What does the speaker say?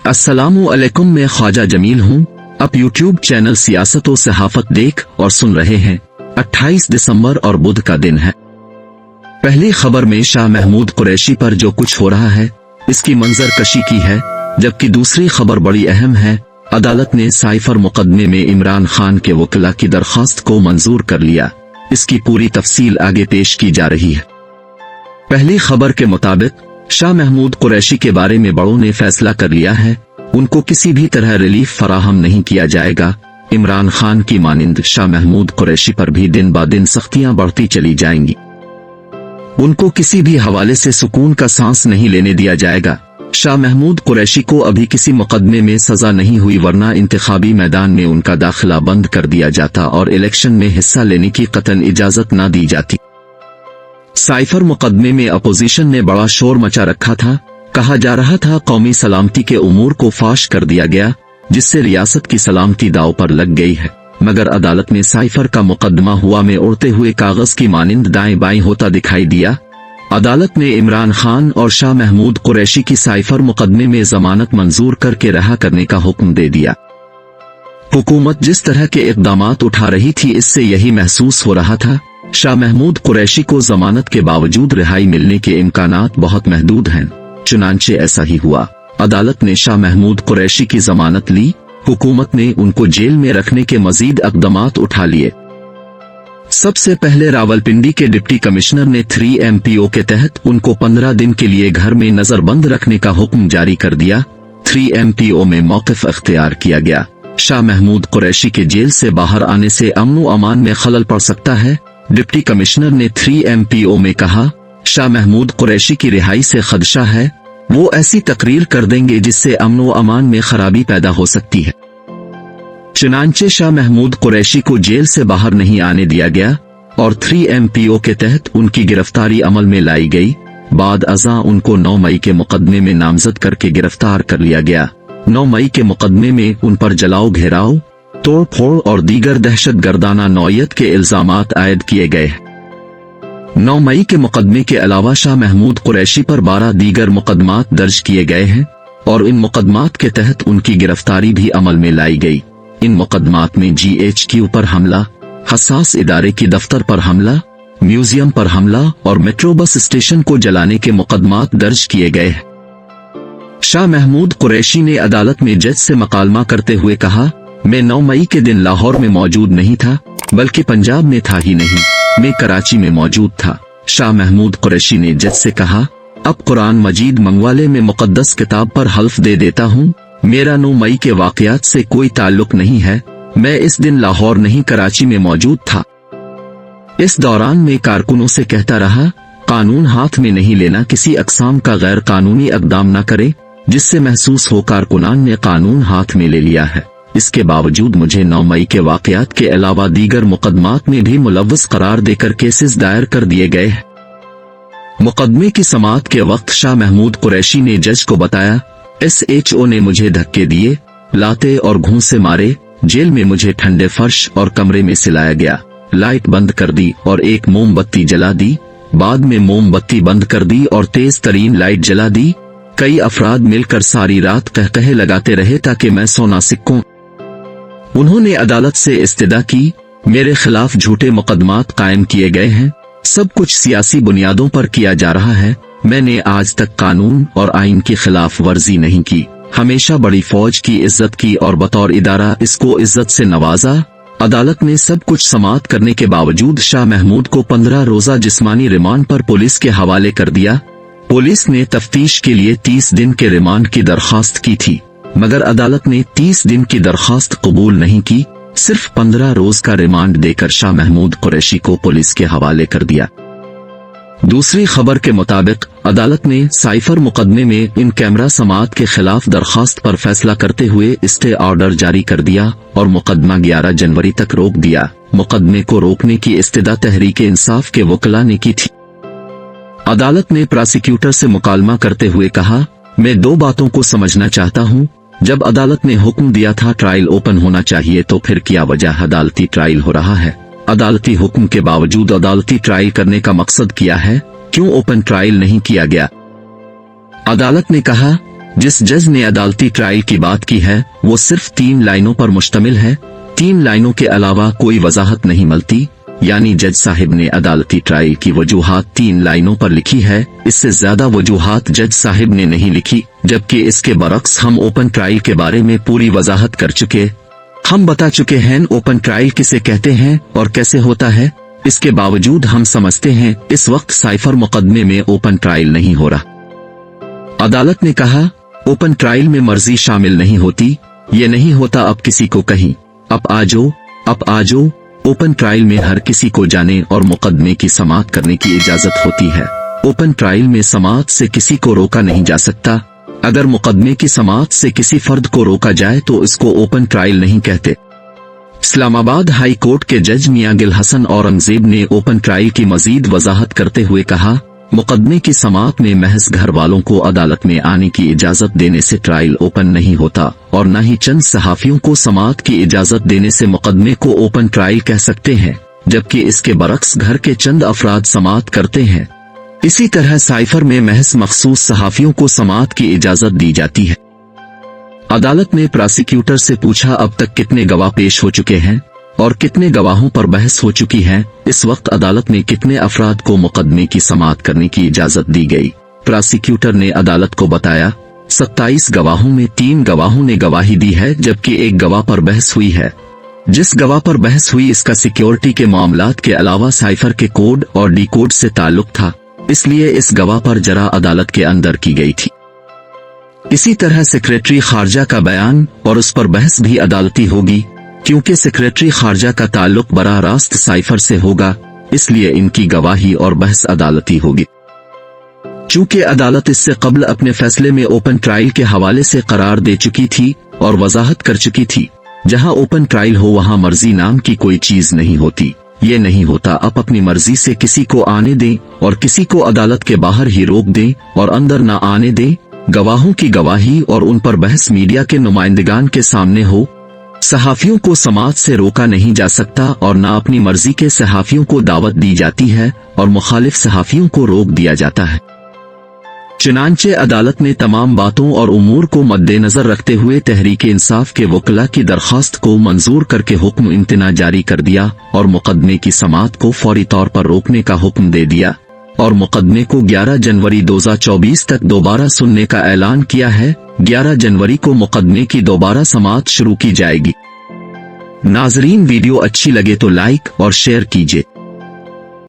अस्सलामु अलैकुम, मैं ख्वाजा जमील हूँ। आप यूट्यूब चैनल सियासत और सहाफत देख और सुन रहे हैं। 28 दिसंबर और बुध का दिन है। पहली खबर में शाह महमूद कुरैशी पर जो कुछ हो रहा है इसकी मंजर कशी की है, जबकि दूसरी खबर बड़ी अहम है। अदालत ने साइफर मुकदमे में इमरान खान के वकील की दरखास्त को मंजूर कर लिया। इसकी पूरी तफसील आगे पेश की जा रही है। पहली खबर के मुताबिक शाह महमूद कुरैशी के बारे में बड़ों ने फैसला कर लिया है, उनको किसी भी तरह रिलीफ फराहम नहीं किया जाएगा। इमरान खान की मानिंद शाह महमूद कुरैशी पर भी दिन ब दिन सख्तियां बढ़ती चली जाएंगी। उनको किसी भी हवाले से सुकून का सांस नहीं लेने दिया जाएगा। शाह महमूद कुरैशी को अभी किसी मुकदमे में सजा नहीं हुई, वरना इंतखाबी मैदान में उनका दाखिला बंद कर दिया जाता और इलेक्शन में हिस्सा लेने की कतई इजाजत न दी जाती। साइफर मुकदमे में अपोजिशन ने बड़ा शोर मचा रखा था। कहा जा रहा था कौमी सलामती के उमूर को फाश कर दिया गया, जिससे रियासत की सलामती दांव पर लग गई है। मगर अदालत में साइफर का मुकदमा हुआ में उड़ते हुए कागज की मानिंद दाएं बाएं होता दिखाई दिया। अदालत ने इमरान खान और शाह महमूद कुरैशी की साइफर मुकदमे में जमानत मंजूर करके रहा करने का हुक्म दे दिया। हुकूमत जिस तरह के इक़दामात उठा रही थी, इससे यही महसूस हो रहा था शाह महमूद कुरैशी को जमानत के बावजूद रिहाई मिलने के इम्कानात बहुत महदूद हैं। चुनांचे ऐसा ही हुआ। अदालत ने शाह महमूद कुरैशी की जमानत ली। हुकूमत ने उनको जेल में रखने के मजीद इक़दामात उठा लिए। सबसे पहले रावलपिंडी के डिप्टी कमिश्नर ने 3MPO के तहत उनको 15 दिन के लिए घर में नजरबंद रखने का हुक्म जारी कर दिया। 3MPO में मौक़िफ़ अख्तियार किया गया। शाह महमूद कुरैशी के जेल से बाहर आने से अमन व अमान में खलल पड़ सकता है। डिप्टी कमिश्नर ने 3MPO में कहा, शाह महमूद कुरैशी की रिहाई से खदशा है। वो ऐसी तकरीर कर देंगे जिससे अमन व अमान में खराबी पैदा हो सकती है। चुनांचे शाह महमूद कुरैशी को जेल से बाहर नहीं आने दिया गया और 3MPO के तहत उनकी गिरफ्तारी अमल में लाई गई। बाद अज़ां उनको 9 मई के मुकदमे में नामजद करके गिरफ्तार कर लिया गया। 9 मई के मुकदमे में उन पर जलाओ, घेराव, तोड़ फोड़ और दीगर दहशत गर्दाना नौयत के इल्जामात आयद किए गए। 9 मई के मुकदमे के अलावा शाह महमूद कुरैशी पर 12 दीगर मुकदमात दर्ज किए गए हैं और इन मुकदमात के तहत उनकी गिरफ्तारी भी अमल में लाई गई। इन मुकदमात में GHQ पर हमला, हसास इदारे की दफ्तर पर हमला, म्यूजियम पर हमला और मेट्रो बस स्टेशन को जलाने के मुकदमात दर्ज किए गए हैं। शाह महमूद कुरैशी ने अदालत में जज से मकालमा करते हुए कहा, मैं 9 मई के दिन लाहौर में मौजूद नहीं था, बल्कि पंजाब में था ही नहीं, मैं कराची में मौजूद था। शाह महमूद कुरैशी ने जज से कहा, अब कुरान मजीद मंगवाले में मुकद्दस किताब पर हल्फ दे देता हूँ, मेरा 9 मई के वाकयात से कोई ताल्लुक नहीं है। मैं इस दिन लाहौर नहीं कराची में मौजूद था। इस दौरान मैं कारकुनों से कहता रहा, कानून हाथ में नहीं लेना, किसी अक़साम का गैर कानूनी इक़दाम न करे जिससे महसूस हो कारकुनान ने कानून हाथ में ले लिया है। इसके बावजूद मुझे 9 मई के वाकयात के अलावा दीगर मुकदमात में भी मुलव्वस करार देकर केसेस दायर कर दिए गए हैं। मुकदमे की समाअत के वक्त शाह महमूद कुरैशी ने जज को बताया, SHO ने मुझे धक्के दिए, लाते और घूंसे मारे, जेल में मुझे ठंडे फर्श और कमरे में सिलाया गया, लाइट बंद कर दी और एक मोमबत्ती जला दी, बाद में मोमबत्ती बंद कर दी और तेज तरीन लाइट जला दी। कई अफराद मिलकर सारी रात कहकहे लगाते रहे ताकि मैं सो ना सकूं। उन्होंने अदालत से इस्तिदा की, मेरे खिलाफ झूठे मुकदमात कायम किए गए हैं, सब कुछ सियासी बुनियादों पर किया जा रहा है। मैंने आज तक कानून और आइन की खिलाफ वर्जी नहीं की, हमेशा बड़ी फौज की इज्जत की और बतौर इदारा इसको इज्जत से नवाजा। अदालत ने सब कुछ समाअत करने के बावजूद शाह महमूद को 15 रोजा जिस्मानी रिमांड पर पुलिस के हवाले कर दिया। पुलिस ने तफ्तीश के लिए 30 दिन के रिमांड की दरखास्त की थी, मगर अदालत ने 30 दिन की दरखास्त कबूल नहीं की, सिर्फ 15 रोज का रिमांड देकर शाह महमूद कुरैशी को पुलिस के हवाले कर दिया। दूसरी खबर के मुताबिक अदालत ने साइफर मुकदमे में इन कैमरा समाअत के खिलाफ दरखास्त पर फैसला करते हुए स्टे ऑर्डर जारी कर दिया और मुकदमा 11 जनवरी तक रोक दिया। मुकदमे को रोकने की इस्तिदा तहरीक इंसाफ के वकील ने की थी। अदालत ने प्रोसिक्यूटर से मुकालमा करते हुए कहा, मैं 2 बातों को समझना चाहता हूँ। जब अदालत ने हुक्म दिया था ट्रायल ओपन होना चाहिए, तो फिर क्या वजह अदालती ट्रायल हो रहा है? अदालती हुक्म के बावजूद अदालती ट्रायल करने का मकसद क्या है? क्यों ओपन ट्रायल नहीं किया गया? अदालत ने कहा, जिस जज ने अदालती ट्रायल की बात की है वो सिर्फ 3 लाइनों पर मुश्तमिल है। 3 लाइनों के अलावा कोई वजाहत नहीं मिलती, यानी जज साहिब ने अदालती ट्रायल की वजूहात 3 लाइनों पर लिखी है। इससे ज्यादा वजूहात जज साहिब ने नहीं लिखी, जबकि इसके बरक्स हम ओपन ट्रायल के बारे में पूरी वजाहत कर चुके। हम बता चुके हैं ओपन ट्रायल किसे कहते हैं और कैसे होता है। इसके बावजूद हम समझते हैं इस वक्त साइफर मुकदमे में ओपन ट्रायल नहीं हो रहा। अदालत ने कहा ओपन ट्रायल में मर्जी शामिल नहीं होती, ये नहीं होता अब किसी को कहीं अब आ जाओ। ओपन ट्रायल में हर किसी को जाने और मुकदमे की समाअत करने की इजाजत होती है। ओपन ट्रायल में समाअत से किसी को रोका नहीं जा सकता। अगर मुकदमे की समाअत से किसी फर्द को रोका जाए तो इसको ओपन ट्रायल नहीं कहते। इस्लामाबाद हाई कोर्ट के जज मियां गिल हसन औरंगजेब ने ओपन ट्रायल की मजीद वजाहत करते हुए कहा, मुकदमे की समाअत में महज घर वालों को अदालत में आने की इजाजत देने से ट्रायल ओपन नहीं होता और न ही चंद सहाफियों को समाअत की इजाजत देने से मुकदमे को ओपन ट्रायल कह सकते हैं, जबकि इसके बरक्स घर के चंद अफराद समाअत करते हैं। इसी तरह साइफर में महज मखसूस सहाफियों को समाअत की इजाजत दी जाती है। अदालत ने प्रोसिक्यूटर से पूछा अब तक कितने गवाह पेश हो चुके हैं और कितने गवाहों पर बहस हो चुकी है। इस वक्त अदालत में कितने अफराद को मुकदमे की समाअत करने की इजाजत दी गई। प्रोसिक्यूटर ने अदालत को बताया 27 गवाहों में 3 गवाहों ने गवाही दी है, जबकि 1 गवाह पर बहस हुई है। जिस गवाह पर बहस हुई इसका सिक्योरिटी के मामलात के अलावा साइफर के कोड और डी कोड से ताल्लुक था, इसलिए इस गवाह पर जरा अदालत के अंदर की गई थी। इसी तरह सेक्रेटरी खारजा का बयान और उस पर बहस भी अदालती होगी, क्योंकि सेक्रेटरी खारजा का ताल्लुक बराह रास्त साइफर से होगा, इसलिए इनकी गवाही और बहस अदालती होगी। चूंकि अदालत इससे कबल अपने फैसले में ओपन ट्रायल के हवाले से करार दे चुकी थी और वजाहत कर चुकी थी, जहां ओपन ट्रायल हो वहां मर्जी नाम की कोई चीज नहीं होती। ये नहीं होता आप अपनी मर्जी से किसी को आने दें और किसी को अदालत के बाहर ही रोक दें और अंदर न आने दें। गवाहों की गवाही और उन पर बहस मीडिया के नुमाइंदगान के सामने हो। सहाफियों को समाअत से रोका नहीं जा सकता और न अपनी मर्जी के सहाफियों को दावत दी जाती है और मुखालिफ सहाफियों को रोक दिया जाता है। चुनांचे अदालत ने तमाम बातों और उमूर को मद्देनजर रखते हुए तहरीक इंसाफ के वकला की दरखास्त को मंजूर करके हुक्म इम्तना जारी कर दिया और मुकदमे की समाअत को फौरी तौर पर रोकने का हुक्म दे दिया और मुकदमे को 11 जनवरी 2024 तक दोबारा सुनने का ऐलान किया है। 11 जनवरी को मुकदमे की दोबारा समाअत शुरू की जाएगी। नाजरीन, वीडियो अच्छी लगे तो लाइक और शेयर कीजिए।